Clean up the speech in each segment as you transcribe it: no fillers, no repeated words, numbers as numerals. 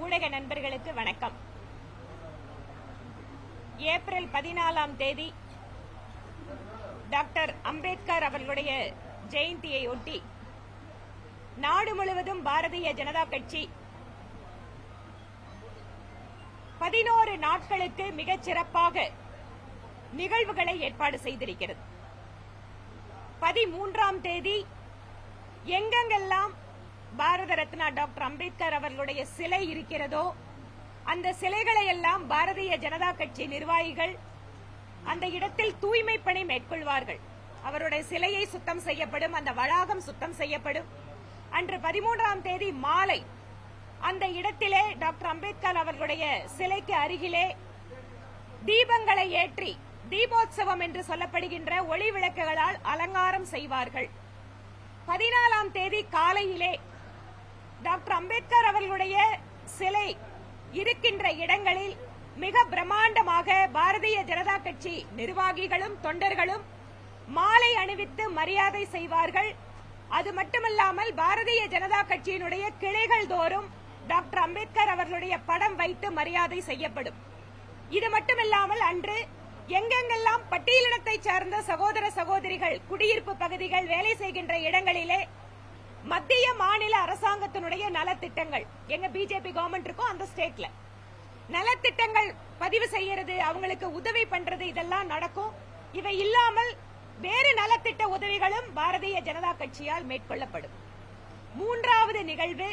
ஊடக நண்பர்களுக்கு வணக்கம். ஏப்ரல் 14ஆம் தேதி டாக்டர் அம்பேத்கர் அவர்களுடைய ஜெயந்தியை ஒட்டி நாடு முழுவதும் பாரதிய ஜனதா கட்சி 11 நாட்களுக்கு மிகச் சிறப்பாக நிகழ்வுகளை ஏற்பாடு செய்திருக்கிறது. 13ஆம் தேதி எங்கெங்கெல்லாம் பாரத ரத்னா டாக்டர் அம்பேத்கர் அவர்களுடைய சிலை இருக்கிறதோ அந்த சிலைகளை எல்லாம் பாரதிய ஜனதா கட்சி நிர்வாகிகள் அந்த இடத்தில் தூய்மை பணி மேற்கொள்வார்கள். அவருடைய சிலையை சுத்தம் செய்யப்படும், அந்த வளாகம் சுத்தம் செய்யப்படும். அன்று 13ஆம் தேதி மாலை அந்த இடத்திலே டாக்டர் அம்பேத்கர் அவர்களுடைய சிலைக்கு அருகிலே தீபங்களை ஏற்றி தீபோத்சவம் என்று சொல்லப்படுகின்ற ஒளி விளக்குகளால் அலங்காரம் செய்வார்கள். 14ஆம் தேதி காலையிலே டாக்டர் அம்பேத்கர் அவர்களுடைய சிலை இருக்கின்ற இடங்களில் மிக பிரம்மாண்டமாக பாரதிய ஜனதா கட்சி நிர்வாகிகளும் தொண்டர்களும் மாலை அணிவித்து மரியாதை செய்வார்கள். அது மட்டுமல்லாமல் பாரதிய ஜனதா கட்சியினுடைய கிளைகள் தோறும் டாக்டர் அம்பேத்கர் அவர்களுடைய படம் வைத்து மரியாதை செய்யப்படும். இது மட்டுமில்லாமல் அன்று எங்கெங்கெல்லாம் பட்டியலினத்தை சார்ந்த சகோதர சகோதரிகள் குடியிருப்பு பகுதிகள் வேலை செய்கின்ற இடங்களிலே மத்திய மாநில அரசாங்கத்தினுடைய நலத்திட்டங்கள், எங்க பிஜேபி கவர்மெண்ட் இருக்கோ அந்த ஸ்டேட்ல நலத்திட்டங்கள் பதிவு செய்யறது, அவங்களுக்கு உதவி பண்றது, இதெல்லாம் நடக்கும். இவை இல்லாமல் வேறு நலத்திட்ட உதவிகளும் பாரதிய ஜனதா கட்சியால் மேற்கொள்ளப்படும். 3வது நிகழ்வு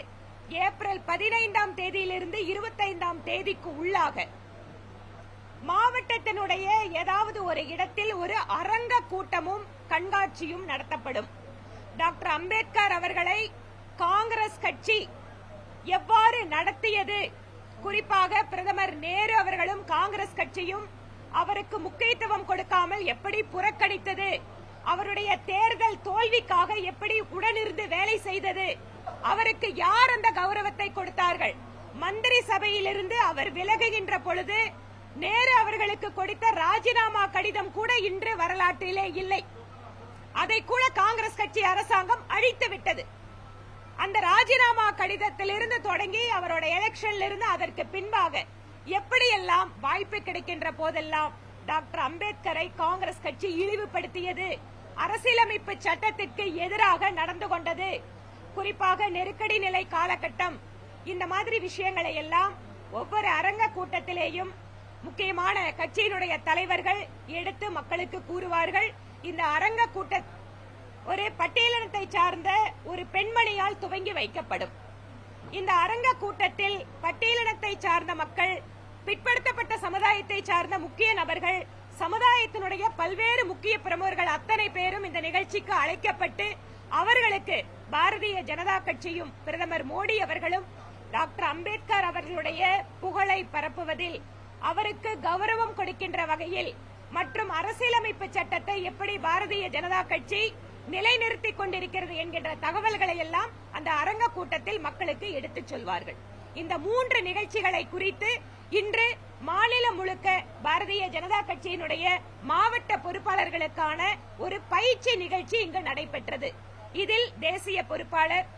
ஏப்ரல் 15ஆம் தேதியிலிருந்து 25ஆம் தேதிக்கு உள்ளாக மாவட்டத்தினுடைய ஏதாவது ஒரு இடத்தில் ஒரு அரங்க கூட்டமும் கண்காட்சியும் நடத்தப்படும். டாக்டர் அம்பேத்கர் அவர்களை காங்கிரஸ் கட்சி எவ்வாறு நடத்தியது, குறிப்பாக பிரதமர் நேரு அவர்களும் காங்கிரஸ் கட்சியும் அவருக்கு முக்கியத்துவம் கொடுக்காமல் எப்படி புறக்கணித்தது, அவருடைய தேர்தல் தோல்விக்காக எப்படி உடனிருந்து வேலை செய்தது, அவருக்கு யார் அந்த கௌரவத்தை கொடுத்தார்கள், மந்திரி சபையிலிருந்து அவர் விலகுகின்ற பொழுது நேரு அவர்களுக்கு கொடுத்த ராஜினாமா கடிதம் கூட இன்று வரலாற்றிலே இல்லை. அதை கூட காங்கிரஸ் கட்சி அரசாங்கம் அழித்து விட்டது. அந்த ராஜினாமா கடிதத்திலிருந்து தொடங்கி அவரோட எலெக்ஷன்ல இருந்து அதற்கு பின்பாக எப்படியெல்லாம் வாய்ப்பு கிடைக்கின்ற போதெல்லாம் டாக்டர் அம்பேத்கரை காங்கிரஸ் கட்சி இழிவுபடுத்தியது, அரசியலமைப்பு சட்டத்திற்கு எதிராக நடந்து கொண்டது, குறிப்பாக நெருக்கடி நிலை காலகட்டம், இந்த மாதிரி விஷயங்களை எல்லாம் ஒவ்வொரு அரங்க கூட்டத்திலேயும் முக்கியமான கட்சியினுடைய தலைவர்கள் எடுத்து மக்களுக்கு கூறுவார்கள். இந்த அரங்க கூட்ட ஒரு பட்டியலினத்தை சார்ந்த ஒரு பெண்மணியால் துவங்கி வைக்கப்படும். இந்த அரங்க கூட்டத்தில் பட்டியலினத்தை சார்ந்த மக்கள், பிற்படுத்தப்பட்ட சமுதாயத்தை சார்ந்த முக்கிய நபர்கள், சமுதாயத்தினுடைய பல்வேறு முக்கிய பிரமுகர்கள் அத்தனை பேரும் இந்த நிகழ்ச்சிக்கு அழைக்கப்பட்டு அவர்களுக்கு பாரதிய ஜனதா கட்சியும் பிரதமர் மோடி அவர்களும் டாக்டர் அம்பேத்கர் அவர்களுடைய புகழை பரப்புவதில், அவருக்கு கௌரவம் கொடுக்கின்ற வகையில் மற்றும் அரசியலமைப்பு சட்டத்தை எப்படி பாரதிய ஜனதா கட்சி நிலைநிறுத்திக் கொண்டிருக்கிறது என்கின்ற தகவல்களை எல்லாம் அந்த அரங்க கூட்டத்தில் மக்களுக்கு எடுத்துச் சொல்வார்கள். இந்த 3 நிகழ்ச்சிகளை குறித்து இன்று மாநிலம் முழுக்க பாரதிய ஜனதா கட்சியினுடைய மாவட்ட பொறுப்பாளர்களுக்கான ஒரு பயிற்சி நிகழ்ச்சி இங்கு நடைபெற்றது. இதில் தேசிய பொறுப்பாளர்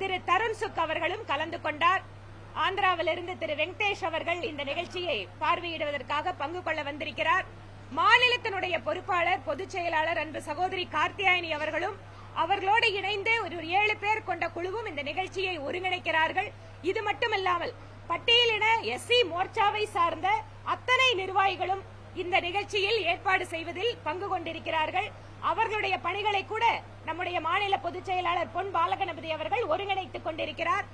திரு தருண் சுக் அவர்களும் கலந்து கொண்டார். ஆந்திராவிலிருந்து திரு வெங்கடேஷ் அவர்கள் இந்த நிகழ்ச்சியை பார்வையிடுவதற்காக பங்கு கொள்ள வந்திருக்கிறார். மாநிலத்தினுடைய பொறுப்பாளர் பொதுச் செயலாளர் அன்பு சகோதரி கார்த்தியாயினி அவர்களும் அவர்களோடு இணைந்து ஒரு 7 பேர் கொண்ட குழுவும் இந்த நிகழ்ச்சியை ஒருங்கிணைக்கிறார்கள். இது மட்டுமல்லாமல் பட்டியலின எஸ்சி மோர்ச்சாவை சார்ந்த அத்தனை நிர்வாகிகளும் இந்த நிகழ்ச்சியில் ஏற்பாடு செய்வதில் பங்கு கொண்டிருக்கிறார்கள். அவர்களுடைய பணிகளை கூட நம்முடைய மாநில பொதுச் செயலாளர் பொன் பாலகணபதி அவர்கள் ஒருங்கிணைத்துக் கொண்டிருக்கிறார்.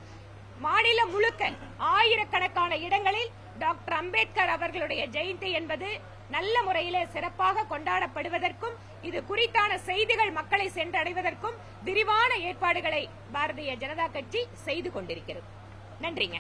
மாநிலம் முழுக்க ஆயிரக்கணக்கான இடங்களில் டாக்டர் அம்பேத்கர் அவர்களுடைய ஜெயந்தி என்பது நல்ல முறையிலே சிறப்பாக கொண்டாடப்படுவதற்கும், இது குறித்தான செய்திகள் மக்களை சென்றடைவதற்கும் விரிவான ஏற்பாடுகளை பாரதிய ஜனதா கட்சி செய்து கொண்டிருக்கிறது. நன்றிங்க.